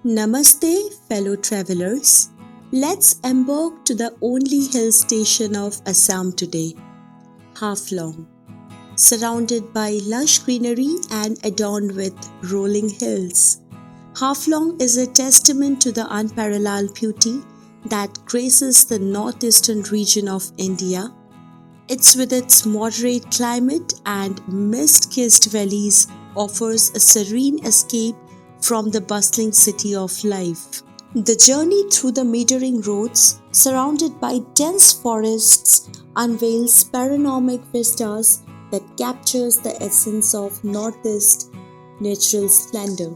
Namaste, fellow travelers. Let's embark to the only hill station of Assam today, Halflong. Surrounded by lush greenery and adorned with rolling hills, Halflong is a testament to the unparalleled beauty that graces the northeastern region of India. With its moderate climate and mist-kissed valleys offers a serene escape from the bustling city of life. The journey through the meandering roads, surrounded by dense forests, unveils panoramic vistas that captures the essence of Northeast natural splendor.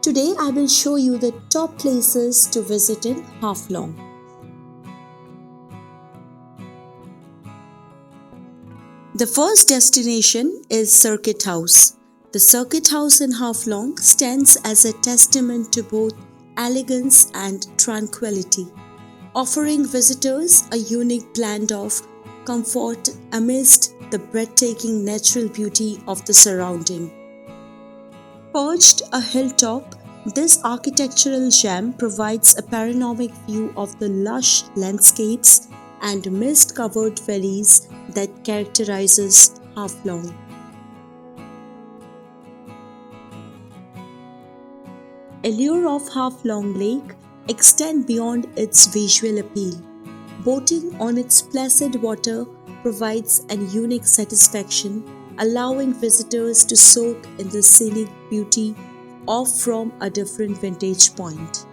Today I will show you the top places to visit in Halflong. The first destination is Circuit House. The Circuit House in Halflong stands as a testament to both elegance and tranquility, offering visitors a unique blend of comfort amidst the breathtaking natural beauty of the surrounding. Perched a hilltop, this architectural gem provides a panoramic view of the lush landscapes and mist-covered valleys that characterizes Halflong. Allure of Halflong Lake extend beyond its visual appeal. Boating on its placid water provides an unique satisfaction, allowing visitors to soak in the scenic beauty off from a different vantage point.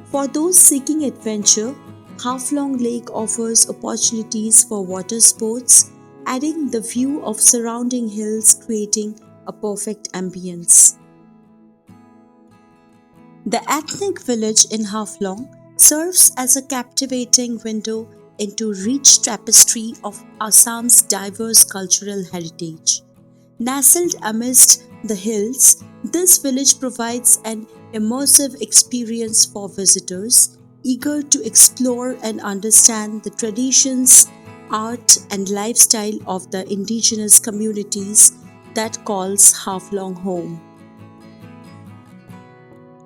For those seeking adventure, Halflong Lake offers opportunities for water sports, adding the view of surrounding hills creating a perfect ambience. The ethnic village in Halflong serves as a captivating window into rich tapestry of Assam's diverse cultural heritage. Nestled amidst the hills, this village provides an immersive experience for visitors eager to explore and understand the traditions, art, and lifestyle of the indigenous communities that calls Halflong home.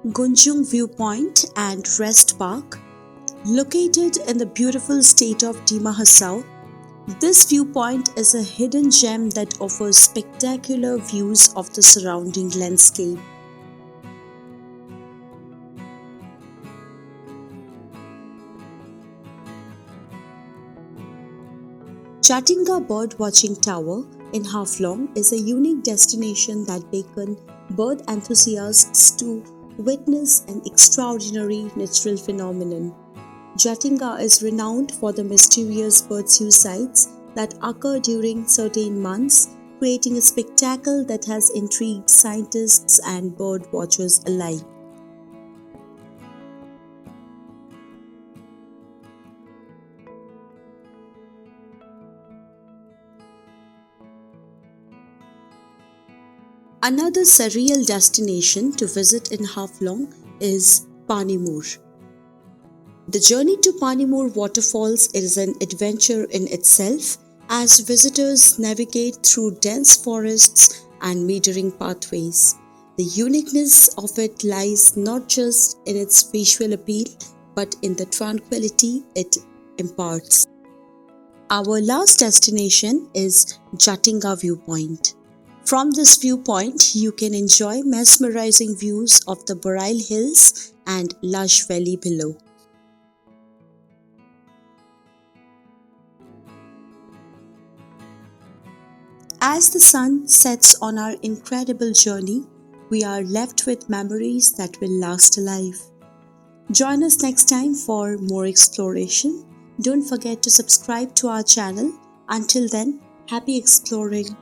Gunjung Viewpoint and Rest Park. Located in the beautiful state of Dima Hasao, this viewpoint is a hidden gem that offers spectacular views of the surrounding landscape. Jatinga Birdwatching Tower in Halflong is a unique destination that beckons bird enthusiasts to witness an extraordinary natural phenomenon. Jatinga is renowned for the mysterious bird suicides that occur during certain months, creating a spectacle that has intrigued scientists and bird watchers alike. Another surreal destination to visit in Halflong is Panimur. The journey to Panimur Waterfalls is an adventure in itself as visitors navigate through dense forests and meandering pathways. The uniqueness of it lies not just in its visual appeal but in the tranquility it imparts. Our last destination is Jatinga Viewpoint. From this viewpoint, you can enjoy mesmerizing views of the Boreal Hills and lush valley below. As the sun sets on our incredible journey, we are left with memories that will last a life. Join us next time for more exploration. Don't forget to subscribe to our channel. Until then, happy exploring.